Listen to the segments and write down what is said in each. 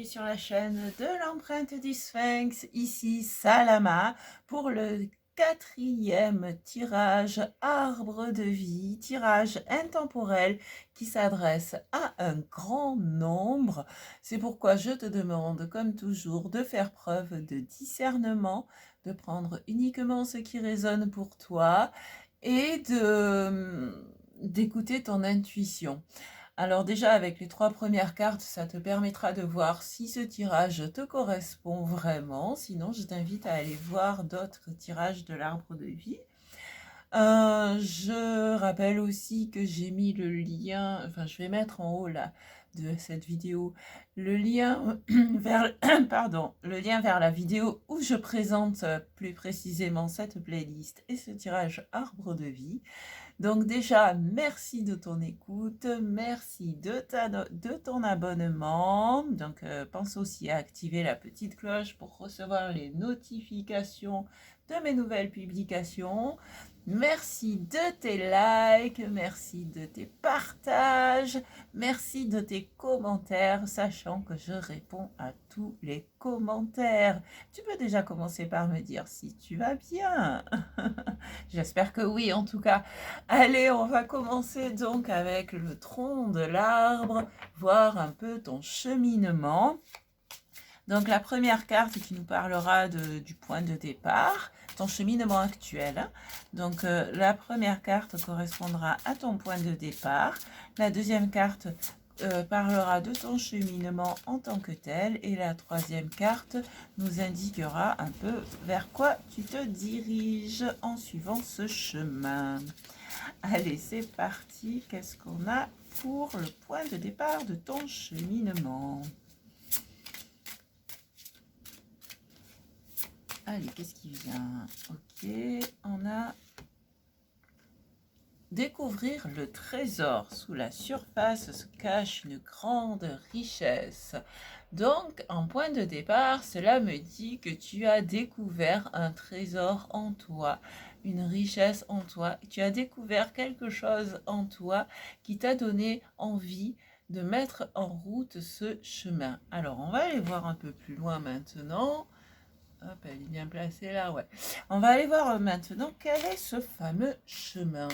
bienvenue sur la chaîne de l'empreinte du Sphinx, ici Salama pour le 4e tirage arbre de vie, tirage intemporel qui s'adresse à un grand nombre. C'est pourquoi je te demande comme toujours de faire preuve de discernement, de prendre uniquement ce qui résonne pour toi et d'écouter ton intuition. Alors déjà, avec les 3 premières cartes, ça te permettra de voir si ce tirage te correspond vraiment. Sinon, je t'invite à aller voir d'autres tirages de l'arbre de vie. Je rappelle aussi que j'ai mis le lien, enfin je vais mettre en haut là de cette vidéo, le lien vers, le lien vers la vidéo où je présente plus précisément cette playlist et ce tirage arbre de vie. Donc déjà, merci de ton écoute, merci de ton abonnement. Donc pense aussi à activer la petite cloche pour recevoir les notifications de mes nouvelles publications. Merci de tes likes, merci de tes partages, merci de tes commentaires, sachant que je réponds à tous les commentaires. Tu peux déjà commencer par me dire si tu vas bien. J'espère que oui, en tout cas. Allez, on va commencer donc avec le tronc de l'arbre, voir un peu ton cheminement. Donc la première carte qui nous parlera du point de départ, ton cheminement actuel. Donc la première carte correspondra à ton point de départ. La deuxième carte parlera de ton cheminement en tant que tel. Et la troisième carte nous indiquera un peu vers quoi tu te diriges en suivant ce chemin. Allez, c'est parti. Qu'est-ce qu'on a pour le point de départ de ton cheminement? Allez, qu'est-ce qui vient? Ok, on a découvrir le trésor. Sous la surface se cache une grande richesse. Donc, en point de départ, cela me dit que tu as découvert un trésor en toi, une richesse en toi. Tu as découvert quelque chose en toi qui t'a donné envie de mettre en route ce chemin. Alors, on va aller voir un peu plus loin maintenant. Hop, elle est bien placée là, ouais. On va aller voir maintenant quel est ce fameux chemin.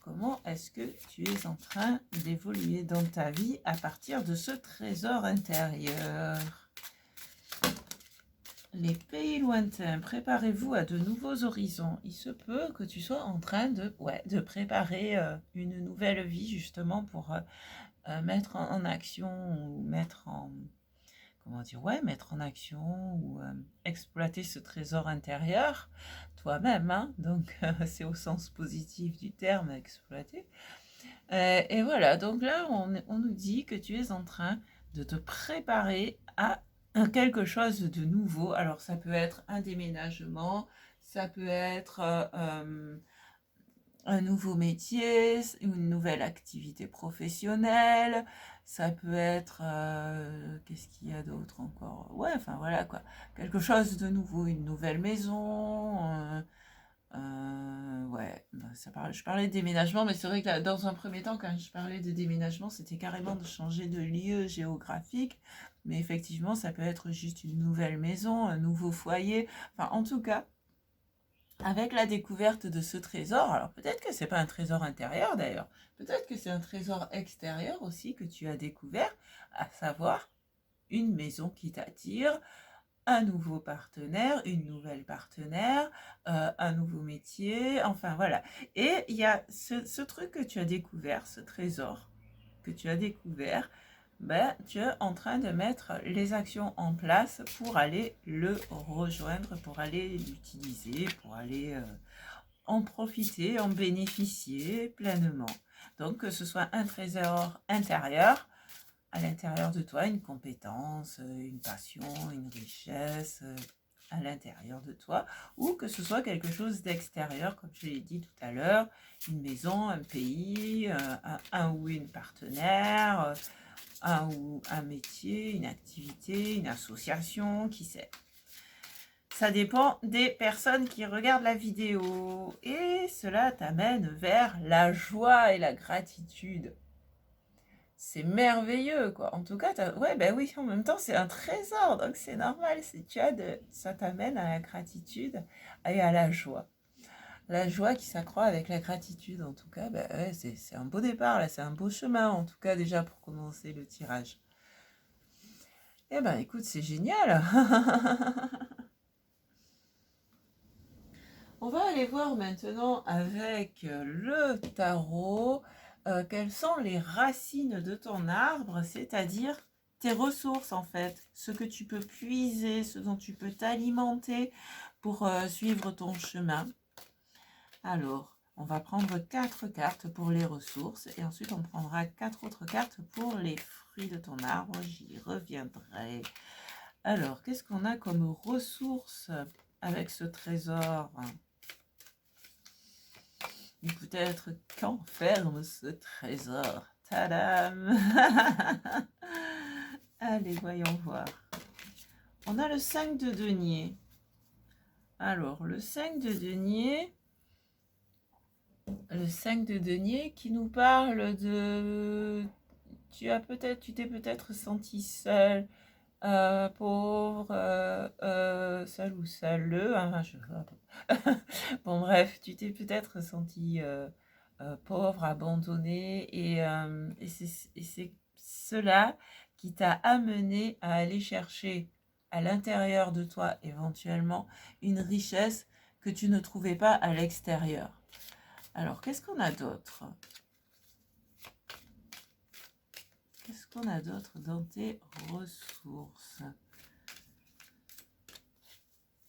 Comment est-ce que tu es en train d'évoluer dans ta vie à partir de ce trésor intérieur? Les pays lointains, préparez-vous à de nouveaux horizons. Il se peut que tu sois en train de préparer une nouvelle vie justement pour mettre en action ou mettre en... Comment dire, ouais, mettre en action ou exploiter ce trésor intérieur toi-même, hein, donc c'est au sens positif du terme, exploiter. Et voilà, donc là, on nous dit que tu es en train de te préparer à quelque chose de nouveau. Alors, ça peut être un déménagement, ça peut être un nouveau métier, une nouvelle activité professionnelle, ça peut être, qu'est-ce qu'il y a d'autre encore? Ouais, enfin voilà quoi, quelque chose de nouveau, une nouvelle maison, ouais, je parlais de déménagement, mais c'est vrai que là, dans un premier temps, quand je parlais de déménagement, c'était carrément de changer de lieu géographique, mais effectivement, ça peut être juste une nouvelle maison, un nouveau foyer, enfin en tout cas, avec la découverte de ce trésor, alors peut-être que c'est pas un trésor intérieur d'ailleurs, peut-être que c'est un trésor extérieur aussi que tu as découvert, à savoir une maison qui t'attire, un nouveau partenaire, une nouvelle partenaire, un nouveau métier, enfin voilà. Et il y a ce truc que tu as découvert, ce trésor que tu as découvert, ben, tu es en train de mettre les actions en place pour aller le rejoindre, pour aller l'utiliser, pour aller en profiter, en bénéficier pleinement. Donc que ce soit un trésor intérieur, à l'intérieur de toi, une compétence, une passion, une richesse à l'intérieur de toi, ou que ce soit quelque chose d'extérieur, comme je l'ai dit tout à l'heure, une maison, un pays, un ou une partenaire, un ou un métier, une activité, une association, qui sait. Ça dépend des personnes qui regardent la vidéo et cela t'amène vers la joie et la gratitude. c'est merveilleux, quoi. En tout cas, ouais, ben oui, en même temps, c'est un trésor, donc c'est normal. Ça t'amène à la gratitude et à la joie. La joie qui s'accroît avec la gratitude, en tout cas, ben ouais, c'est un beau départ, là, c'est un beau chemin, en tout cas, déjà pour commencer le tirage. Eh ben, écoute, c'est génial. On va aller voir maintenant avec le tarot quelles sont les racines de ton arbre, c'est-à-dire tes ressources en fait, ce que tu peux puiser, ce dont tu peux t'alimenter pour suivre ton chemin. Alors, on va prendre 4 cartes pour les ressources et ensuite on prendra 4 autres cartes pour les fruits de ton arbre. J'y reviendrai. Alors, qu'est-ce qu'on a comme ressources avec ce trésor ? Ou peut-être qu'enferme ce trésor. Tadam. Allez, voyons voir. On a le 5 de denier. Alors, le 5 de denier... Le 5 de denier qui nous parle de... Tu t'es peut-être senti seul, pauvre, seul ou seul, hein, bon bref, tu t'es peut-être senti pauvre, abandonné, et c'est cela qui t'a amené à aller chercher à l'intérieur de toi éventuellement une richesse que tu ne trouvais pas à l'extérieur. Alors, qu'est-ce qu'on a d'autre ? Qu'est-ce qu'on a d'autre dans tes ressources ?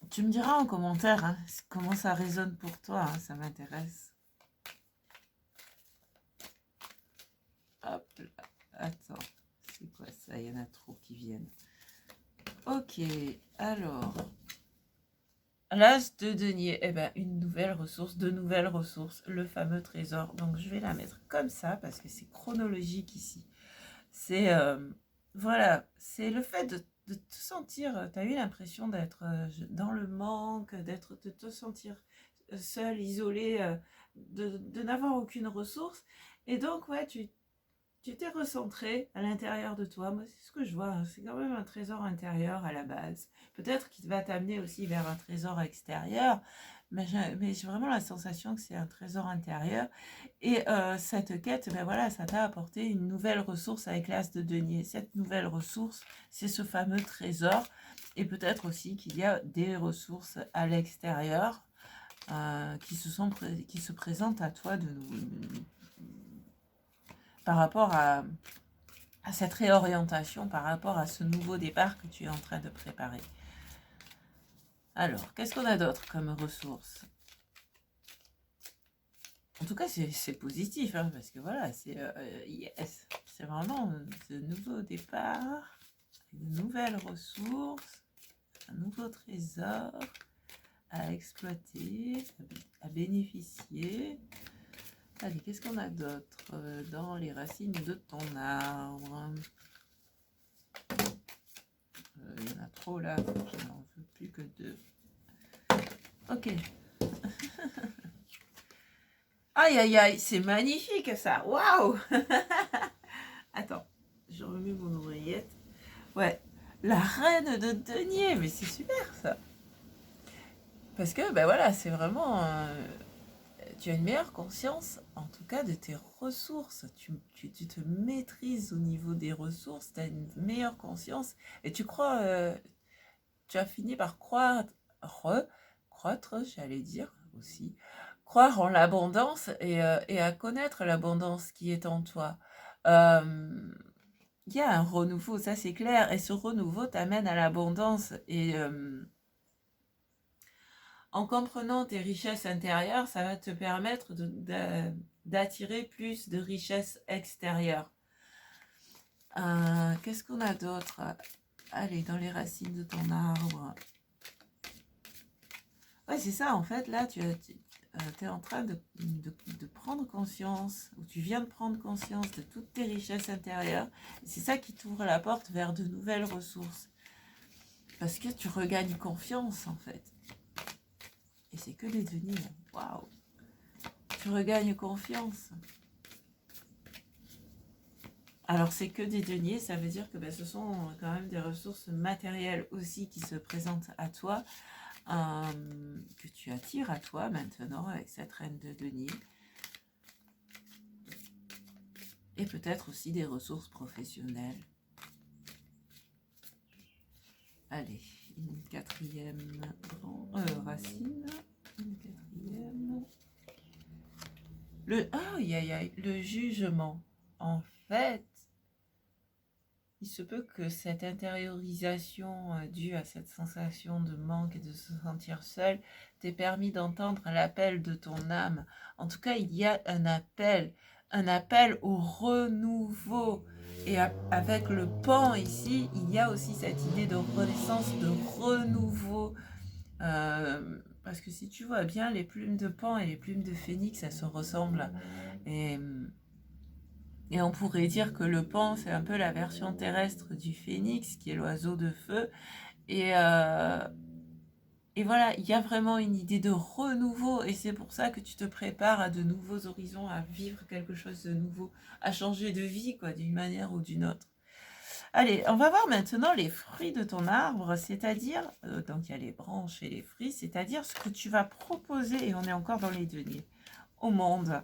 Tu me diras en commentaire hein, comment ça résonne pour toi, hein, ça m'intéresse. Hop là, attends, c'est quoi ça? Il y en a trop qui viennent. Ok, alors, l'as de denier, eh ben, une nouvelle ressource, de nouvelles ressources, le fameux trésor. Donc, je vais la mettre comme ça parce que c'est chronologique ici. C'est, voilà, c'est le fait de te sentir, tu as eu l'impression d'être dans le manque, de te sentir seul, isolé, de n'avoir aucune ressource. Et donc, ouais, tu t'es recentré à l'intérieur de toi. Moi, c'est ce que je vois, hein. C'est quand même un trésor intérieur à la base. Peut-être qu'il va t'amener aussi vers un trésor extérieur, mais j'ai vraiment la sensation que c'est un trésor intérieur. Et cette quête, ben voilà, ça t'a apporté une nouvelle ressource avec l'as de denier. Cette nouvelle ressource, c'est ce fameux trésor. Et peut-être aussi qu'il y a des ressources à l'extérieur qui se présentent à toi par rapport à cette réorientation, par rapport à ce nouveau départ que tu es en train de préparer. Alors, qu'est-ce qu'on a d'autre comme ressources ? En tout cas, c'est positif, hein, parce que voilà, c'est yes, c'est vraiment ce nouveau départ, une nouvelle ressource, un nouveau trésor à exploiter, à bénéficier. Allez, qu'est-ce qu'on a d'autre dans les racines de ton arbre ? Il y en a trop là, je n'en veux plus que 2. Ok. Aïe, aïe, aïe, c'est magnifique ça. Waouh. Attends, je remets mon oreillette. Ouais, la reine de denier, mais c'est super ça. Parce que, ben voilà, c'est vraiment... tu as une meilleure conscience, en tout cas, de tes ressources. Tu te maîtrises au niveau des ressources, tu as une meilleure conscience. Et tu crois... tu as fini par croître, j'allais dire aussi, croire en l'abondance et à connaître l'abondance qui est en toi. Il y a un renouveau, ça c'est clair, et ce renouveau t'amène à l'abondance. Et en comprenant tes richesses intérieures, ça va te permettre d'attirer plus de richesses extérieures. Qu'est-ce qu'on a d'autre ? Allez, dans les racines de ton arbre. Ouais, c'est ça, en fait, là, tu es en train de prendre conscience, ou tu viens de prendre conscience de toutes tes richesses intérieures. C'est ça qui t'ouvre la porte vers de nouvelles ressources. Parce que tu regagnes confiance, en fait. Et c'est que des deniers. Waouh! Tu regagnes confiance. Alors, c'est que des deniers, ça veut dire que ben, ce sont quand même des ressources matérielles aussi qui se présentent à toi, que tu attires à toi maintenant avec cette reine de deniers. Et peut-être aussi des ressources professionnelles. Allez, une quatrième racine. Une quatrième. Le jugement. En fait, il se peut que cette intériorisation due à cette sensation de manque et de se sentir seul t'ait permis d'entendre l'appel de ton âme. En tout cas, il y a un appel au renouveau. Et avec le pan ici, il y a aussi cette idée de renaissance, de renouveau. Parce que si tu vois bien, les plumes de pan et les plumes de phénix, elles se ressemblent. Et on pourrait dire que le pan, c'est un peu la version terrestre du phénix, qui est l'oiseau de feu. Et voilà, il y a vraiment une idée de renouveau. Et c'est pour ça que tu te prépares à de nouveaux horizons, à vivre quelque chose de nouveau, à changer de vie, quoi, d'une manière ou d'une autre. Allez, on va voir maintenant les fruits de ton arbre, c'est-à-dire, donc il y a les branches et les fruits, c'est-à-dire ce que tu vas proposer, et on est encore dans les deniers, au monde.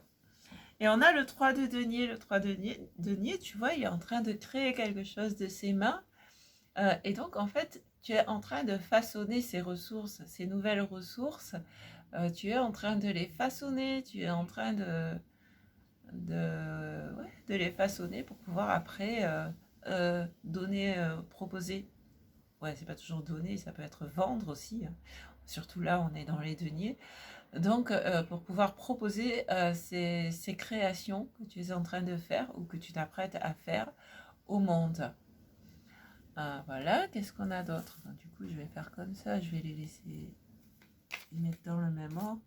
Et on a le 3 de denier. Le 3 de denier, tu vois, il est en train de créer quelque chose de ses mains. Et donc, en fait, tu es en train de façonner ces ressources, ces nouvelles ressources. Tu es en train de les façonner, tu es en train de les façonner pour pouvoir après donner, proposer. Ouais, c'est pas toujours donner, ça peut être vendre aussi, hein. Surtout là, on est dans les deniers. Donc, pour pouvoir proposer ces créations que tu es en train de faire ou que tu t'apprêtes à faire au monde. Voilà, qu'est-ce qu'on a d'autre? Du coup, je vais faire comme ça, je vais les laisser les mettre dans le même ordre.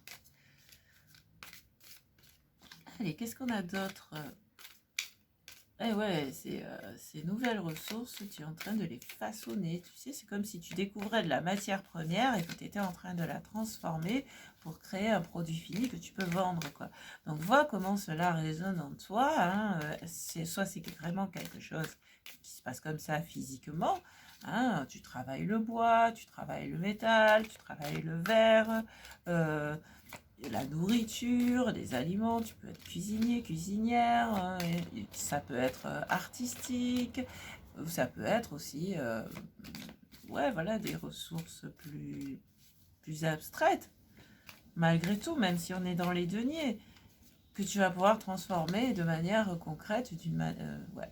Allez, qu'est-ce qu'on a d'autre? Eh ouais, ces nouvelles ressources, tu es en train de les façonner. Tu sais, c'est comme si tu découvrais de la matière première et que tu étais en train de la transformer pour créer un produit fini que tu peux vendre, quoi. Donc, vois comment cela résonne en toi, hein. Soit c'est vraiment quelque chose qui se passe comme ça physiquement, hein. Tu travailles le bois, tu travailles le métal, tu travailles le verre, la nourriture, des aliments, tu peux être cuisinier, cuisinière, hein, et ça peut être artistique, ou ça peut être aussi ouais, voilà, des ressources plus abstraites, malgré tout, même si on est dans les deniers, que tu vas pouvoir transformer de manière concrète, ouais.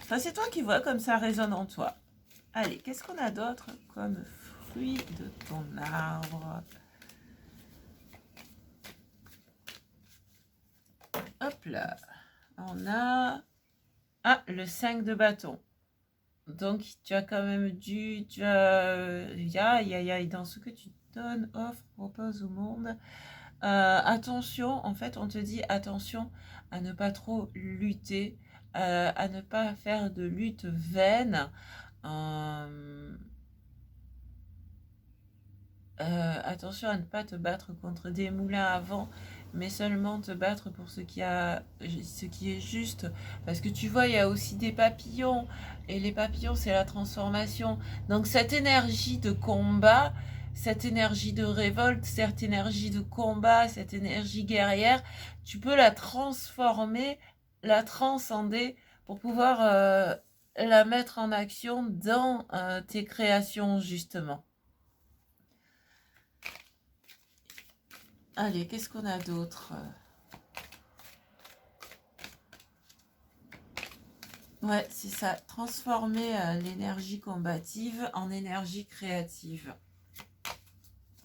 Enfin, c'est toi qui vois comme ça résonne en toi. Allez, qu'est-ce qu'on a d'autre comme fruit de ton arbre? Hop là, on a le 5 de bâton. Donc, tu as quand même dans ce que tu donnes, offre, propose au monde. Attention, en fait, on te dit attention à ne pas trop lutter, à ne pas faire de lutte vaine. Attention à ne pas te battre contre des moulins à vent, mais seulement te battre pour ce qui est juste. Parce que tu vois, il y a aussi des papillons, et les papillons, c'est la transformation. Donc cette énergie de combat, cette énergie de révolte, cette énergie de combat, cette énergie guerrière, tu peux la transformer, la transcender pour pouvoir la mettre en action dans tes créations, justement. Allez, qu'est-ce qu'on a d'autre? Ouais, c'est ça. Transformer l'énergie combative en énergie créative.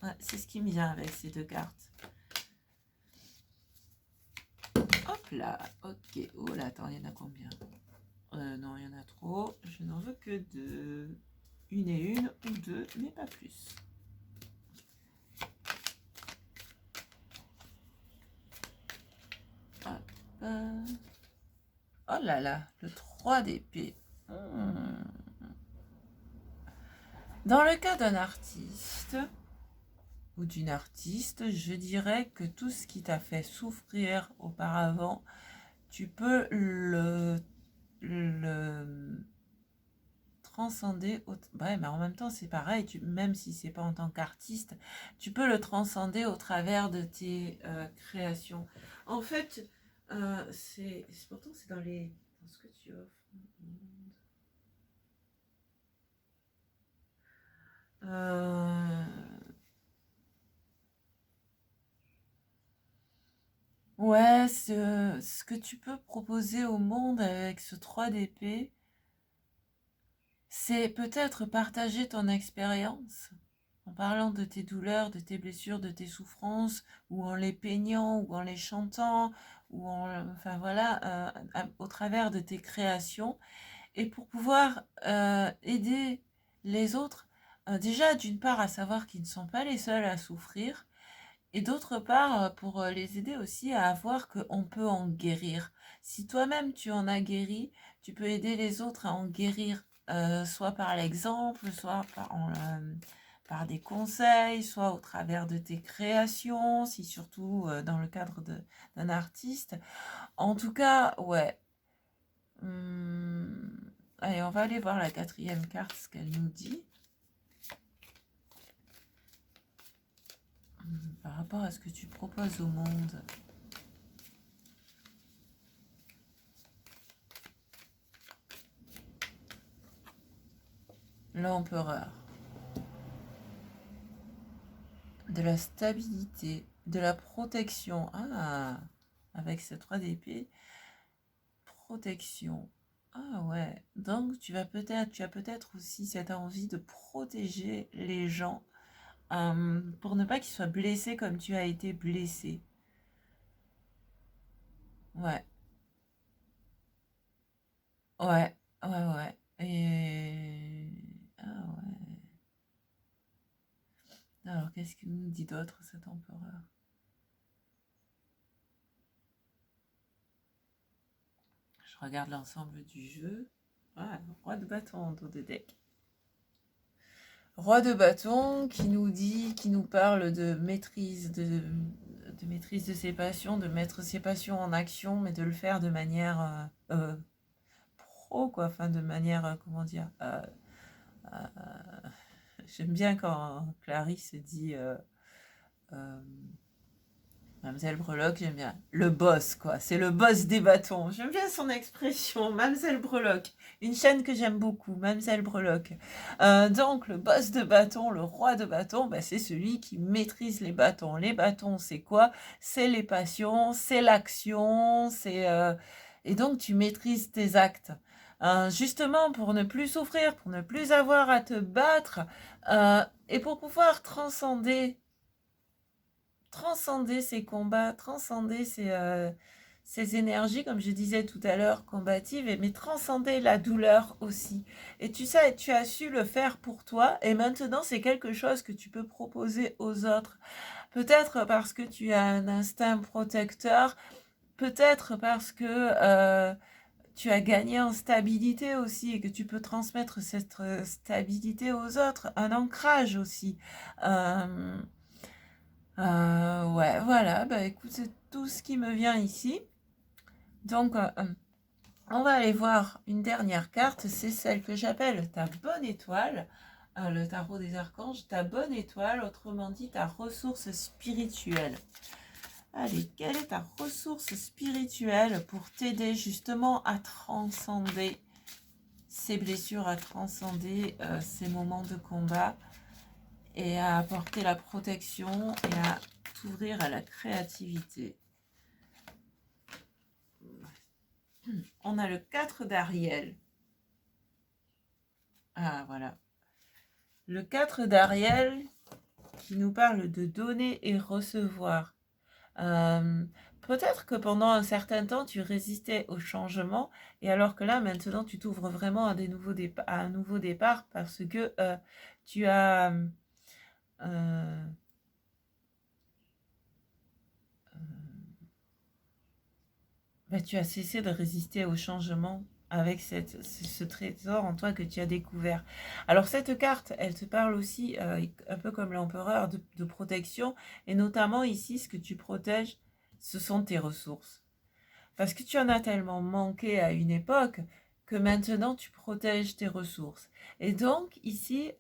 Ouais, c'est ce qui me vient avec ces deux cartes. Hop là, ok. Oh là, attends, il y en a combien? Non, il y en a trop. Je n'en veux que deux. Une et une, ou deux, mais pas plus. Hop. Oh là là, le 3 d'épée. Dans le cas d'un artiste ou d'une artiste, je dirais que tout ce qui t'a fait souffrir auparavant, tu peux le le transcender. Ouais, mais en même temps, c'est pareil, même si c'est pas en tant qu'artiste, tu peux le transcender au travers de tes créations. En fait, pourtant, c'est dans ce que tu offres. Ouais, ce que tu peux proposer au monde avec ce 3 d'épée, c'est peut-être partager ton expérience en parlant de tes douleurs, de tes blessures, de tes souffrances, ou en les peignant, ou en les chantant, enfin voilà, au travers de tes créations, et pour pouvoir aider les autres, déjà d'une part à savoir qu'ils ne sont pas les seuls à souffrir, et d'autre part, pour les aider aussi à voir qu'on peut en guérir. Si toi-même tu en as guéri, tu peux aider les autres à en guérir, soit par l'exemple, soit par des conseils, soit au travers de tes créations, si surtout dans le cadre d'un artiste. En tout cas, ouais. Allez, on va aller voir la 4e carte, ce qu'elle nous dit. Par rapport à ce que tu proposes au monde. L'empereur. De la stabilité, de la protection. Ah, avec ce 3 d'épée. Protection. Ah ouais. Donc tu as peut-être aussi cette envie de protéger les gens pour ne pas qu'ils soient blessés comme tu as été blessé. Ouais. Ouais. Ouais, ouais. Et... Ah ouais. Alors, qu'est-ce qu'il nous dit d'autre, cet empereur? Je regarde l'ensemble du jeu. Ah, roi de bâton dans le deck. Roi de bâton qui nous parle de maîtrise de ses passions, de mettre ses passions en action, mais de le faire de manière pro, quoi, enfin de manière, comment dire, j'aime bien quand Clarisse dit Mademoiselle Breloque, j'aime bien. Le boss, quoi. C'est le boss des bâtons. J'aime bien son expression, Mademoiselle Breloque. Une chaîne que j'aime beaucoup, Mademoiselle Breloque. Donc, le boss de bâton, le roi de bâton, bah, c'est celui qui maîtrise les bâtons. Les bâtons, c'est quoi? C'est les passions, c'est l'action, et donc, tu maîtrises tes actes. Justement, pour ne plus souffrir, pour ne plus avoir à te battre, et pour pouvoir transcender ces combats, transcender ces énergies, comme je disais tout à l'heure, combatives, mais transcender la douleur aussi. Et tu sais, tu as su le faire pour toi, et maintenant c'est quelque chose que tu peux proposer aux autres. Peut-être parce que tu as un instinct protecteur, peut-être parce que tu as gagné en stabilité aussi, et que tu peux transmettre cette stabilité aux autres, un ancrage aussi. Ouais, voilà, bah écoute, c'est tout ce qui me vient ici. Donc, on va aller voir une dernière carte, c'est celle que j'appelle ta bonne étoile, le tarot des archanges, ta bonne étoile, autrement dit ta ressource spirituelle. Allez, quelle est ta ressource spirituelle pour t'aider justement à transcender ces blessures, à transcender ces moments de combat et à apporter la protection et à t'ouvrir à la créativité? On a le 4 d'Ariel. Ah, voilà. Le 4 d'Ariel qui nous parle de donner et recevoir. Peut-être que pendant un certain temps, tu résistais au changement, et alors que là, maintenant, tu t'ouvres vraiment à un nouveau départ parce que tu as... tu as cessé de résister au changement avec ce trésor en toi que tu as découvert. Alors cette carte, elle te parle aussi, un peu comme l'empereur, de protection, et notamment ici, ce que tu protèges, ce sont tes ressources. Parce que tu en as tellement manqué à une époque que maintenant tu protèges tes ressources. Et donc ici,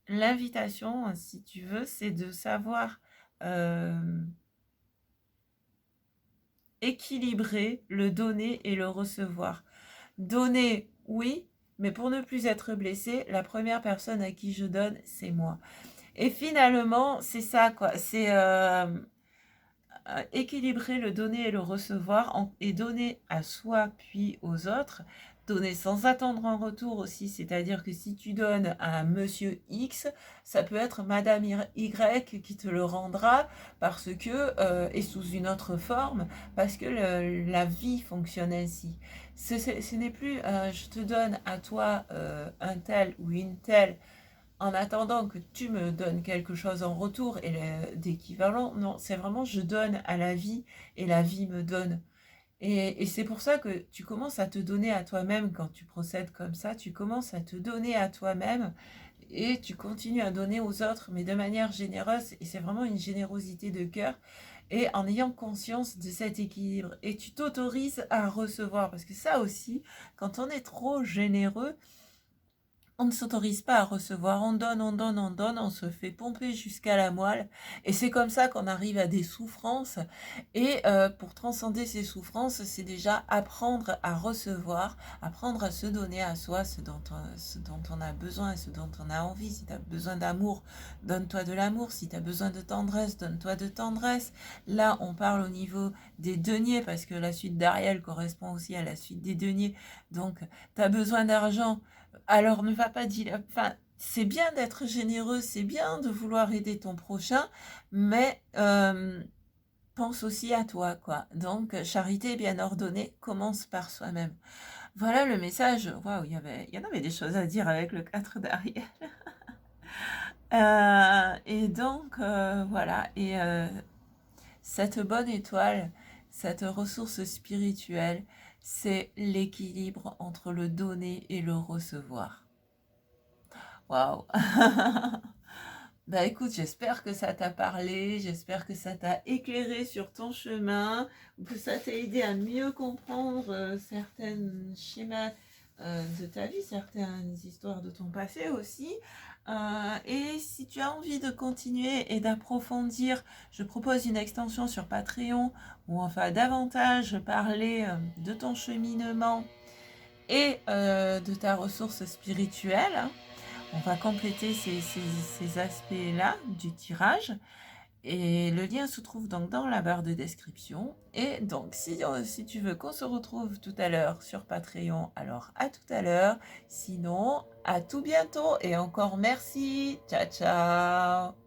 l'invitation, si tu veux, c'est de savoir équilibrer le donner et le recevoir. Donner, oui, mais pour ne plus être blessé, la première personne à qui je donne, c'est moi. Et finalement, c'est ça, quoi. C'est équilibrer le donner et le recevoir et donner à soi puis aux autres. Donner sans attendre un retour aussi, c'est-à-dire que si tu donnes à un monsieur X, ça peut être madame Y qui te le rendra parce que, et sous une autre forme, parce que la vie fonctionne ainsi. Ce n'est plus je te donne à toi un tel ou une telle en attendant que tu me donnes quelque chose en retour et d'équivalent. Non, c'est vraiment je donne à la vie et la vie me donne. Et c'est pour ça que tu commences à te donner à toi-même quand tu procèdes comme ça. Tu commences à te donner à toi-même et tu continues à donner aux autres, mais de manière généreuse. Et c'est vraiment une générosité de cœur et en ayant conscience de cet équilibre. Et tu t'autorises à recevoir parce que ça aussi, quand on est trop généreux, on ne s'autorise pas à recevoir, on donne, on donne, on donne, on se fait pomper jusqu'à la moelle. Et c'est comme ça qu'on arrive à des souffrances. Et pour transcender ces souffrances, c'est déjà apprendre à recevoir, apprendre à se donner à soi ce dont on a besoin et ce dont on a envie. Si tu as besoin d'amour, donne-toi de l'amour. Si tu as besoin de tendresse, donne-toi de tendresse. Là, on parle au niveau des deniers, parce que la suite d'Ariel correspond aussi à la suite des deniers. Donc, tu as besoin d'argent. Alors ne va pas dire, enfin, c'est bien d'être généreux, c'est bien de vouloir aider ton prochain, mais pense aussi à toi, quoi. Donc, charité bien ordonnée commence par soi-même. Voilà le message. Waouh, il y en avait des choses à dire avec le 4 d'Ariel. Et donc, voilà. Et cette bonne étoile, cette ressource spirituelle, c'est l'équilibre entre le donner et le recevoir. Waouh! Bah écoute, j'espère que ça t'a parlé, j'espère que ça t'a éclairé sur ton chemin, que ça t'a aidé à mieux comprendre certains schémas de ta vie, certaines histoires de ton passé aussi. Et si tu as envie de continuer et d'approfondir, je propose une extension sur Patreon où on va davantage parler de ton cheminement et de ta ressource spirituelle. On va compléter ces aspects-là du tirage. Et le lien se trouve donc dans la barre de description. Et donc, si tu veux qu'on se retrouve tout à l'heure sur Patreon, alors à tout à l'heure. Sinon, à tout bientôt. Et encore merci. Ciao, ciao.